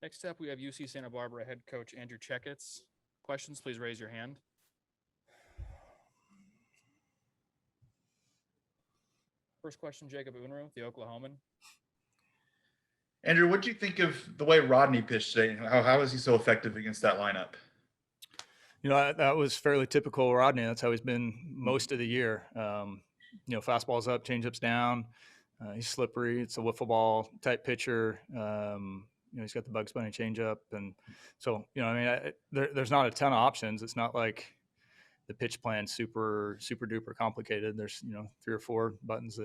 Next up, we have UC Santa Barbara head coach Andrew Checkett. Questions, please raise your hand. First question, Jacob Unruh, the Oklahoman. Andrew, what do you think of the way Rodney pitched today? How was he so effective against that lineup? That was fairly typical Rodney. That's how he's been most of the year. Fastball's up, changeup's down. He's slippery. It's a wiffle ball type pitcher. He's got the Bugs Bunny changeup. And so, there's not a ton of options. It's not like the pitch plan super duper complicated. There's, 3 or 4 buttons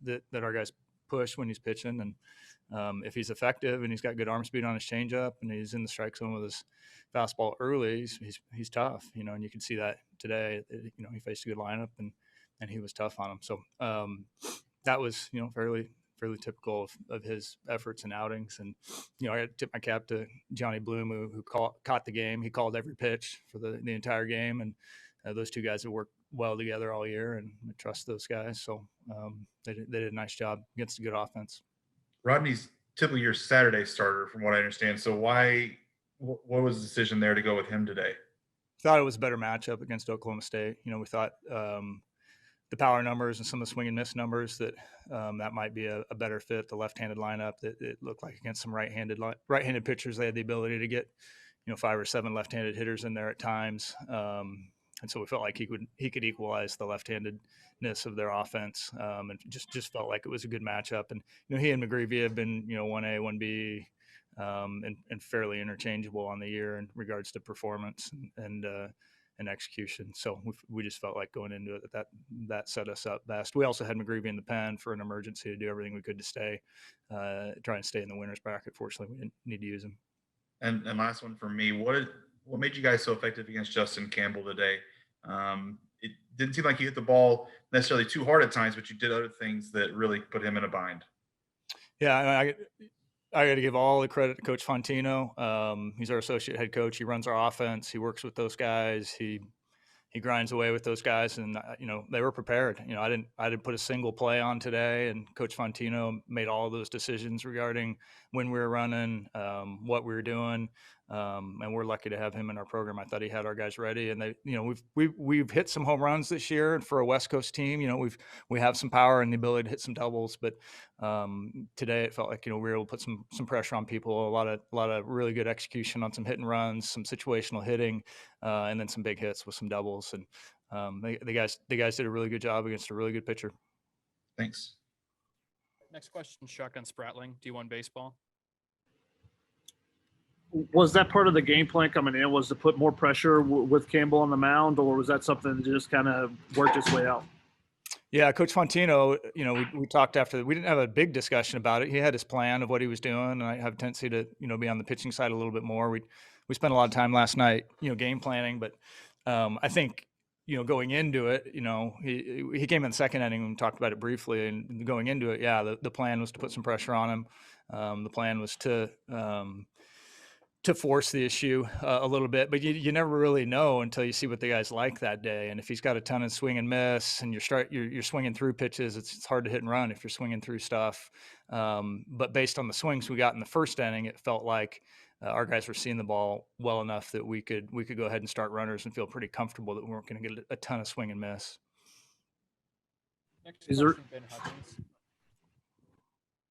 that our guys push when he's pitching. And if he's effective and he's got good arm speed on his changeup and he's in the strike zone with his fastball early, he's tough, and you can see that today. He faced a good lineup and he was tough on him. So that was, fairly typical of his efforts and outings. And, I got to tip my cap to Johnny Bloom, who caught the game. He called every pitch for the entire game. And those 2 guys have worked well together all year, and I trust those guys. So they did a nice job against a good offense. Rodney's typically your Saturday starter, from what I understand. So what was the decision there to go with him today? Thought it was a better matchup against Oklahoma State. We thought the power numbers and some of the swing and miss numbers that might be a better fit. The left-handed lineup that it looked like against some right-handed pitchers, they had the ability to get 5 or 7 left-handed hitters in there at times. And so we felt like he could equalize the left-handedness of their offense, and just felt like it was a good matchup. And he and McGreevy have been 1A, 1B, and fairly interchangeable on the year in regards to performance and execution. So we just felt like going into it that set us up best. We also had McGreevy in the pen for an emergency to do everything we could to try and stay in the winner's bracket. Fortunately, we didn't need to use him. And last one for me, what made you guys so effective against Justin Campbell today? It didn't seem like you hit the ball necessarily too hard at times, but you did other things that really put him in a bind. Yeah, I got to give all the credit to Coach Fontino. He's our associate head coach. He runs our offense. He works with those guys. He grinds away with those guys, and they were prepared. I didn't put a single play on today, and Coach Fontino made all of those decisions regarding when we were running, what we were doing, and we're lucky to have him in our program. I thought he had our guys ready, and they, we've hit some home runs this year, and for a West Coast team, we have some power and the ability to hit some doubles, but today it felt like we were able to put some pressure on people. A lot of really good execution on some hit and runs, some situational hitting, and then some big hits with some doubles. And the guys did a really good job against a really good pitcher. Thanks. Next question, Shotgun Spratling, D1 Baseball. Was that part of the game plan coming in, was to put more pressure with Campbell on the mound, or was that something that just kind of worked its way out? Yeah, Coach Fontino, we talked after. We didn't have a big discussion about it. He had his plan of what he was doing, and I have a tendency to, be on the pitching side a little bit more. We spent a lot of time last night, game planning, but I think, going into it, he came in the second inning and we talked about it briefly, and going into it, the plan was to put some pressure on him. The plan was to force the issue a little bit, but you never really know until you see what the guy's like that day. And if he's got a ton of swing and miss, and you're swinging through pitches, it's hard to hit and run if you're swinging through stuff. But based on the swings we got in the first inning, it felt like our guys were seeing the ball well enough that we could go ahead and start runners and feel pretty comfortable that we weren't going to get a ton of swing and miss. Next question, Ben Hutchins.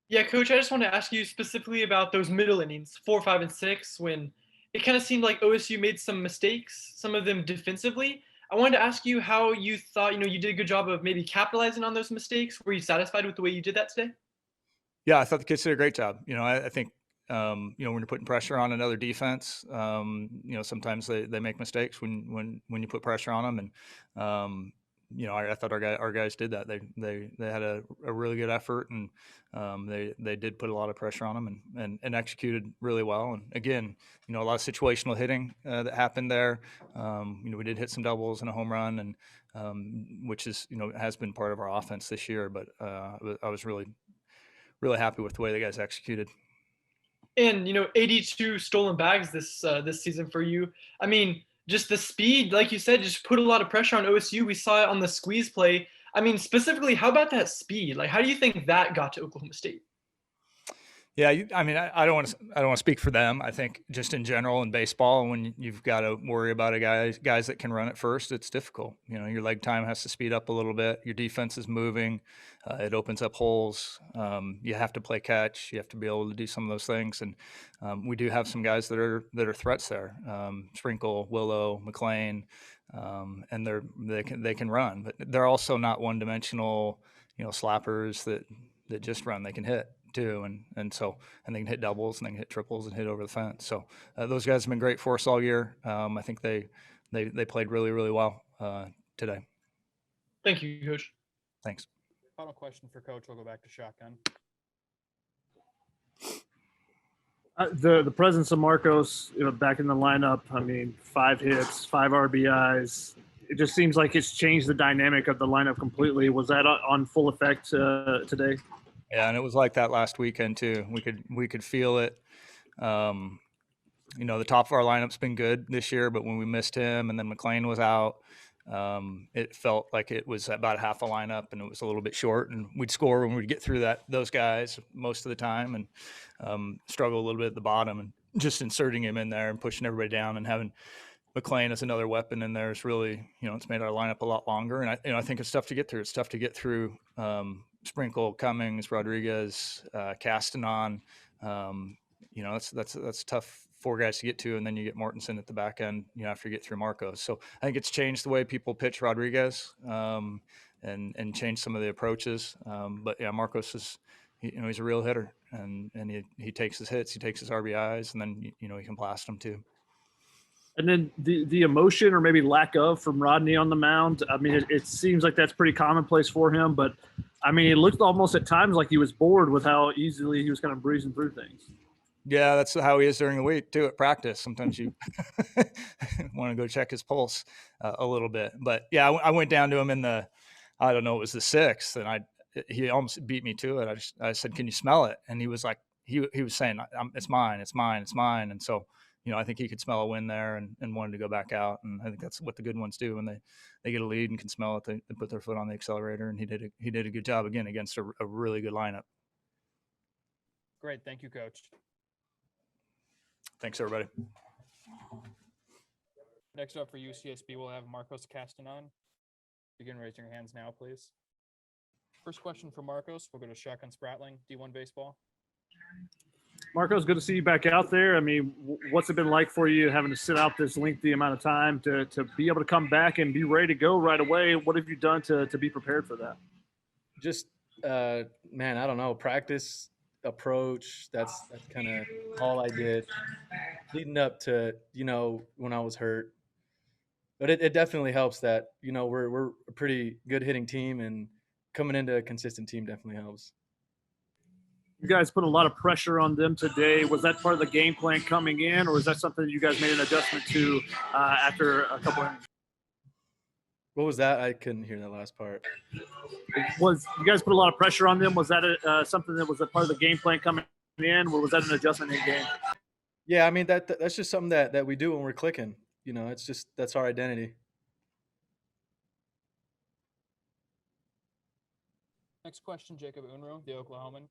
Yeah, Coach, I just want to ask you specifically about those middle innings, 4, 5, and 6, when it kind of seemed like OSU made some mistakes, some of them defensively. I wanted to ask you how you thought, you did a good job of maybe capitalizing on those mistakes. Were you satisfied with the way you did that today? Yeah, I thought the kids did a great job. I think, when you're putting pressure on another defense, sometimes they make mistakes when you put pressure on them. And, I thought our guys did that. They had a really good effort, and they did put a lot of pressure on them and executed really well. And again, a lot of situational hitting that happened there. We did hit some doubles and a home run, and which is has been part of our offense this year. But I was really happy with the way the guys executed. And 82 stolen bags this season for you. I mean, just the speed, like you said, just put a lot of pressure on OSU. We saw it on the squeeze play. I mean, specifically, how about that speed? Like, how do you think that got to Oklahoma State? Yeah, I mean, I don't want to speak for them. I think just in general in baseball, when you've got to worry about guys that can run it first, it's difficult. You know, your leg time has to speed up a little bit. Your defense is moving. It opens up holes. You have to play catch. You have to be able to do some of those things. And we do have some guys that are threats there. Sprinkle, Willow, McLean, and they can run, but they're also not one dimensional. You know, slappers that just run. They can hit too, and they can hit doubles and they can hit triples and hit over the fence. So those guys have been great for us all year. I think they played really well today. Thank you, Coach. Thanks. Final question for Coach. We'll go back to shotgun. The presence of Marcos, back in the lineup. I mean, 5 hits, 5 RBIs. It just seems like it's changed the dynamic of the lineup completely. Was that on full effect today? Yeah, and it was like that last weekend too. We could feel it. The top of our lineup's been good this year, but when we missed him and then McLean was out, it felt like it was about half a lineup and it was a little bit short. And we'd score when we'd get through those guys most of the time, and struggle a little bit at the bottom. And just inserting him in there and pushing everybody down and having McLean as another weapon in there is really, it's made our lineup a lot longer. And I think it's tough to get through. It's tough to get through Sprinkle, Cummings, Rodriguez, Castanon. That's tough 4 guys to get to, and then you get Mortensen at the back end, after you get through Marcos. So I think it's changed the way people pitch Rodriguez, and changed some of the approaches. But yeah, Marcos is, he's a real hitter, and he takes his hits, he takes his RBIs, and then he can blast them too. And then the emotion or maybe lack of from Rodney on the mound. I mean, it seems like that's pretty commonplace for him, but I mean, it looked almost at times like he was bored with how easily he was kind of breezing through things. Yeah, that's how he is during the week too at practice. Sometimes you want to go check his pulse a little bit. But yeah, I went down to him in it was the 6th, and he almost beat me to it. I said, "Can you smell it?" And he was like, he was saying, "It's mine, it's mine, it's mine." And so, I think he could smell a win there and wanted to go back out. And I think that's what the good ones do when they get a lead and can smell it. They put their foot on the accelerator, and he did a good job again against a really good lineup. Great, thank you, Coach. Thanks, everybody. Next up for UCSB, we'll have Marcos Castanon. Begin raising your hands now, please. First question for Marcos. We'll go to Shotgun Spratling, D1 Baseball. Marcos, good to see you back out there. I mean, what's it been like for you having to sit out this lengthy amount of time to be able to come back and be ready to go right away? What have you done to be prepared for that? Just, man, I don't know, practice, approach. That's kind of all I did leading up to, when I was hurt. But it definitely helps that, we're a pretty good hitting team, and coming into a consistent team definitely helps. You guys put a lot of pressure on them today. Was that part of the game plan coming in, or was that something that you guys made an adjustment to after a couple innings? What was that? I couldn't hear that last part. You guys put a lot of pressure on them? Was that something that was a part of the game plan coming in, or was that an adjustment in game? Yeah, I mean, that's just something that we do when we're clicking. It's just, that's our identity. Next question, Jacob Unruh, the Oklahoman.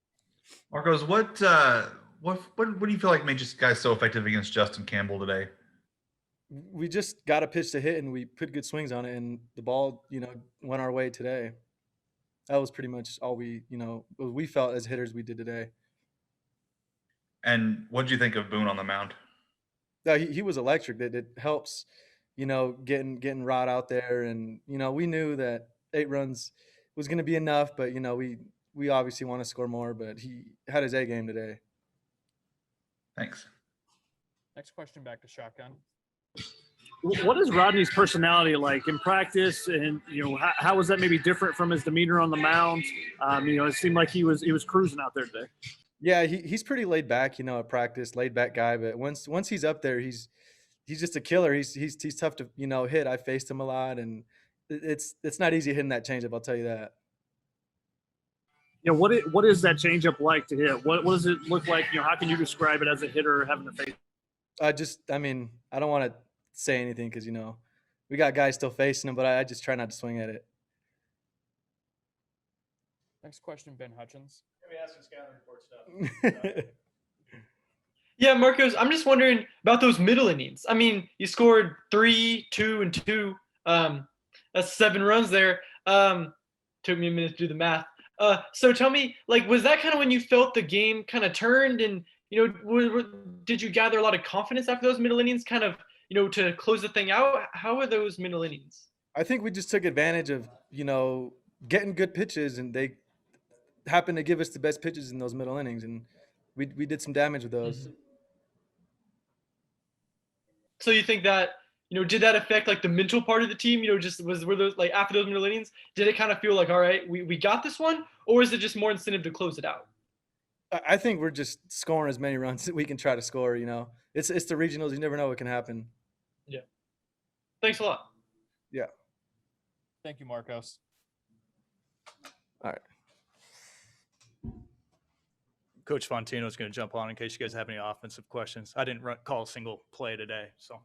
Marcos, what do you feel like made you guys so effective against Justin Campbell today? We just got a pitch to hit, and we put good swings on it, and the ball, went our way today. That was pretty much all we felt as hitters we did today. And what did you think of Boone on the mound? Yeah, he was electric. It helps, getting Rod out there, and we knew that 8 runs was going to be enough, but we obviously want to score more. But he had his A game today. Thanks. Next question, back to Shotgun. What is Rodney's personality like in practice, and how was that maybe different from his demeanor on the mound? It seemed like he was cruising out there today. Yeah, he's pretty laid back, at practice, laid back guy. But once he's up there, he's just a killer. He's tough to hit. I faced him a lot, and it's not easy hitting that changeup. I'll tell you that. What is that changeup like to hit? What does it look like? How can you describe it as a hitter having to face? I don't want to say anything because we got guys still facing him, but I just try not to swing at it. Next question, Ben Hutchins. me asking scouting report stuff. Yeah, Marcos, I'm just wondering about those middle innings. I mean, you scored 3, 2, and 2. That's 7 runs there. Took me a minute to do the math. So tell me, like, was that kind of when you felt the game kind of turned, and did you gather a lot of confidence after those middle innings, kind of, to close the thing out? How were those middle innings? I think we just took advantage of, getting good pitches, and they happened to give us the best pitches in those middle innings, and we did some damage with those. So you think that, did that affect like the mental part of the team? Were those like after those middle innings, did it kind of feel like, all right, we got this one, or is it just more incentive to close it out? I think we're just scoring as many runs that we can try to score. It's the regionals. You never know what can happen. Yeah. Thanks a lot. Yeah. Thank you, Marcos. All right. Coach Fontino is going to jump on in case you guys have any offensive questions. I didn't call a single play today, so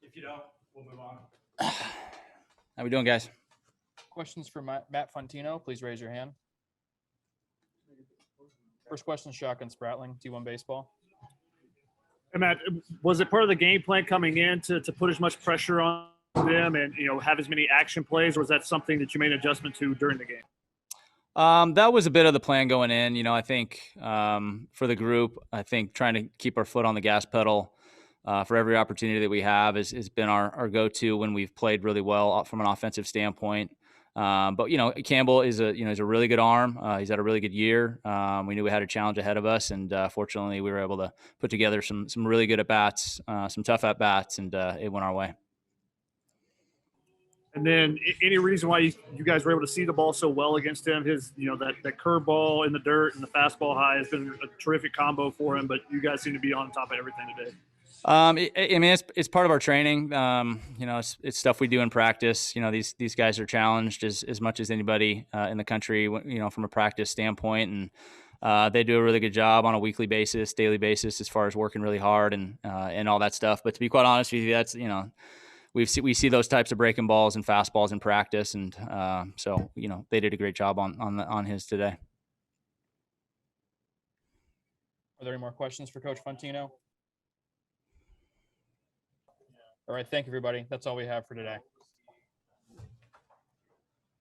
if you don't, we'll move on. How we doing, guys? Questions for Matt Fontino, please raise your hand. First question, Shotgun Spratling, D1 Baseball. And Matt, was it part of the game plan coming in to put as much pressure on them and, have as many action plays, or was that something that you made an adjustment to during the game? That was a bit of the plan going in. I think for the group, I think trying to keep our foot on the gas pedal for every opportunity that we have has been our go-to when we've played really well from an offensive standpoint. But Campbell is a really good arm. He's had a really good year. We knew we had a challenge ahead of us, and fortunately, we were able to put together some really good at bats, some tough at bats, and it went our way. And then any reason why you guys were able to see the ball so well against him? His, that curveball in the dirt and the fastball high has been a terrific combo for him, but you guys seem to be on top of everything today. It's part of our training. It's stuff we do in practice. These guys are challenged as much as anybody in the country, from a practice standpoint. And they do a really good job on a weekly basis, daily basis, as far as working really hard and all that stuff. But to be quite honest with you, that's, we see those types of breaking balls and fastballs in practice. And so they did a great job on his today. Are there any more questions for Coach Fontino? All right, thank you, everybody. That's all we have for today.